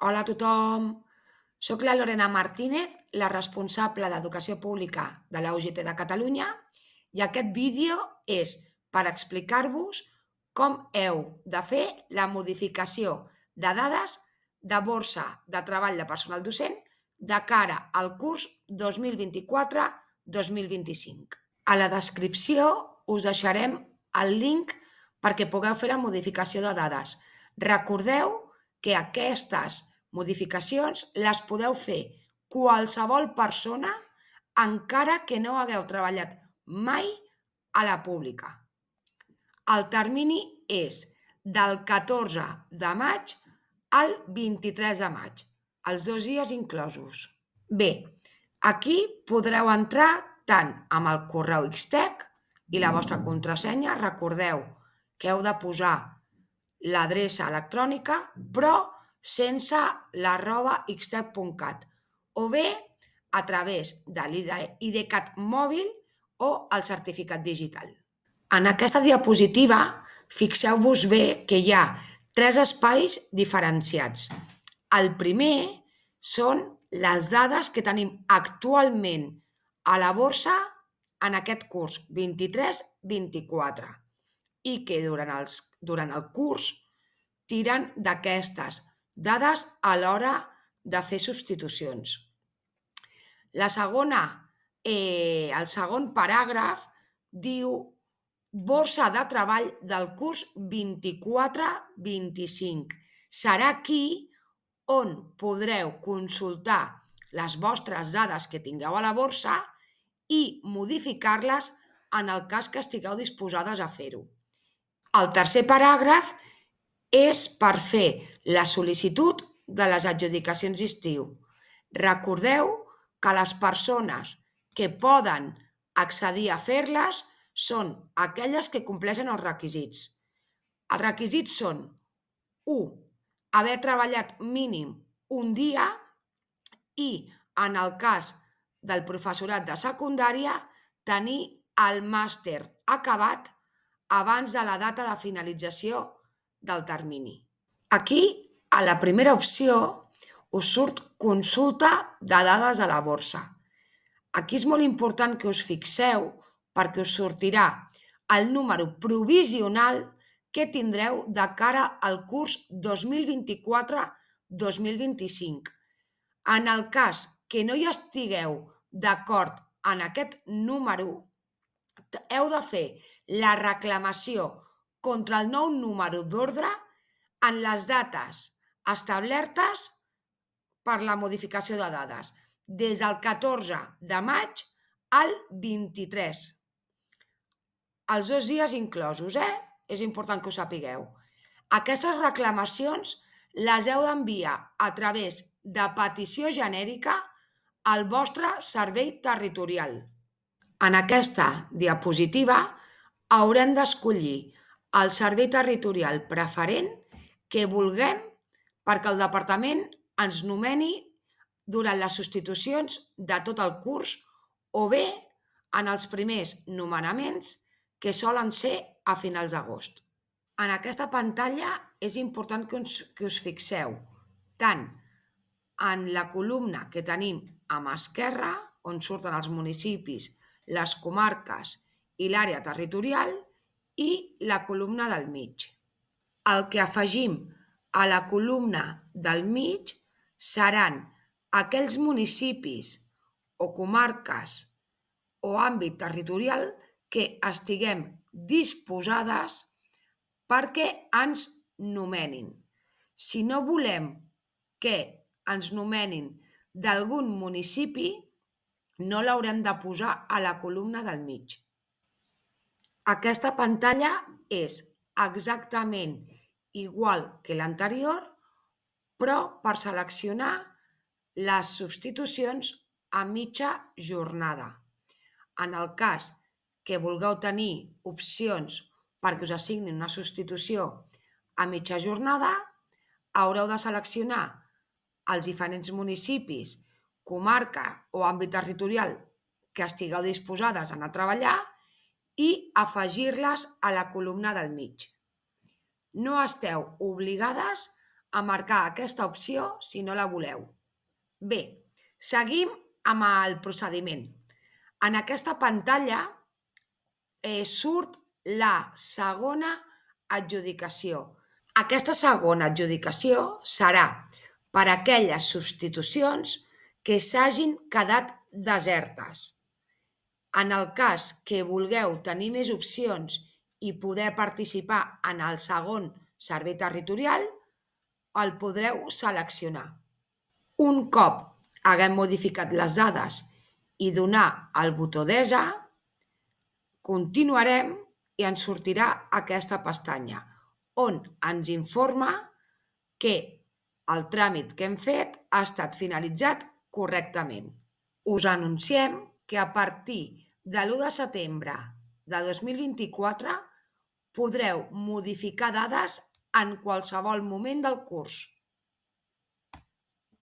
Hola a tothom, soc la Lorena Martínez, la responsable d'Educació Pública de la UGT de Catalunya i aquest vídeo és per explicar-vos com heu de fer la modificació de dades de borsa de treball de personal docent de cara al curs 2024-2025. A la descripció us deixarem el link perquè pugueu fer la modificació de dades. Recordeu que aquestes modificacions les podeu fer qualsevol persona encara que no hagueu treballat mai a la pública. El termini és del 14 de maig al 23 de maig, els 2 dies inclosos. Bé, aquí podreu entrar tant amb el correu Xtec i la vostra contrasenya. Recordeu que heu de posar l'adreça electrònica, però sense @xtec.cat, o bé a través de l'IDCAT mòbil o el certificat digital. En aquesta diapositiva, fixeu-vos bé que hi ha 3 espais diferenciats. El primer són les dades que tenim actualment a la borsa en aquest curs 23-24 i que durant el curs tiren d'aquestes dades a l'hora de fer substitucions. El segon paràgraf diu borsa de treball del curs 24-25. Serà aquí on podreu consultar les vostres dades que tingueu a la borsa i modificar-les en el cas que estigueu disposades a fer-ho. El tercer paràgraf és per fer la sol·licitud de les adjudicacions d'estiu. Recordeu que les persones que poden accedir a fer-les són aquelles que compleixen els requisits. Els requisits són 1. Haver treballat mínim un dia i, en el cas del professorat de secundària, tenir el màster acabat abans de la data de finalització del termini. Aquí, a la primera opció, us surt consulta de dades a la borsa. Aquí és molt important que us fixeu perquè us sortirà el número provisional que tindreu de cara al curs 2024-2025. En el cas que no hi estigueu d'acord en aquest número, heu de fer la reclamació contra el nou número d'ordre en les dates establertes per la modificació de dades, des del 14 de maig al 23. Els 2 dies inclosos, És important que ho sapigueu. Aquestes reclamacions les heu d'enviar a través de petició genèrica al vostre servei territorial. En aquesta diapositiva haurem d'escollir el servei territorial preferent que vulguem perquè el departament ens nomeni durant les substitucions de tot el curs o bé en els primers nomenaments que solen ser a finals d'agost. En aquesta pantalla és important que us fixeu tant en la columna que tenim a mà esquerra, on surten els municipis, les comarques i l'àrea territorial, i la columna del mig. El que afegim a la columna del mig seran aquells municipis o comarques o àmbit territorial que estiguem disposades perquè ens nomenin. Si no volem que ens nomenin d'algun municipi, no l'haurem de posar a la columna del mig. Aquesta pantalla és exactament igual que l'anterior, però per seleccionar les substitucions a mitja jornada. En el cas que vulgueu tenir opcions perquè us assignin una substitució a mitja jornada, haureu de seleccionar els diferents municipis, comarca o àmbit territorial que estigueu disposades a anar a treballar i afegir-les a la columna del mig. No esteu obligades a marcar aquesta opció si no la voleu. Bé, seguim amb el procediment. En aquesta pantalla surt la segona adjudicació. Aquesta segona adjudicació serà per a aquelles substitucions que s'hagin quedat desertes. En el cas que vulgueu tenir més opcions i poder participar en el segon servei territorial, el podreu seleccionar. Un cop haguem modificat les dades i donar el botó DESA, continuarem i ens sortirà aquesta pestanya on ens informa que el tràmit que hem fet ha estat finalitzat correctament. Us anunciem que a partir de l'1 de setembre de 2024 podreu modificar dades en qualsevol moment del curs.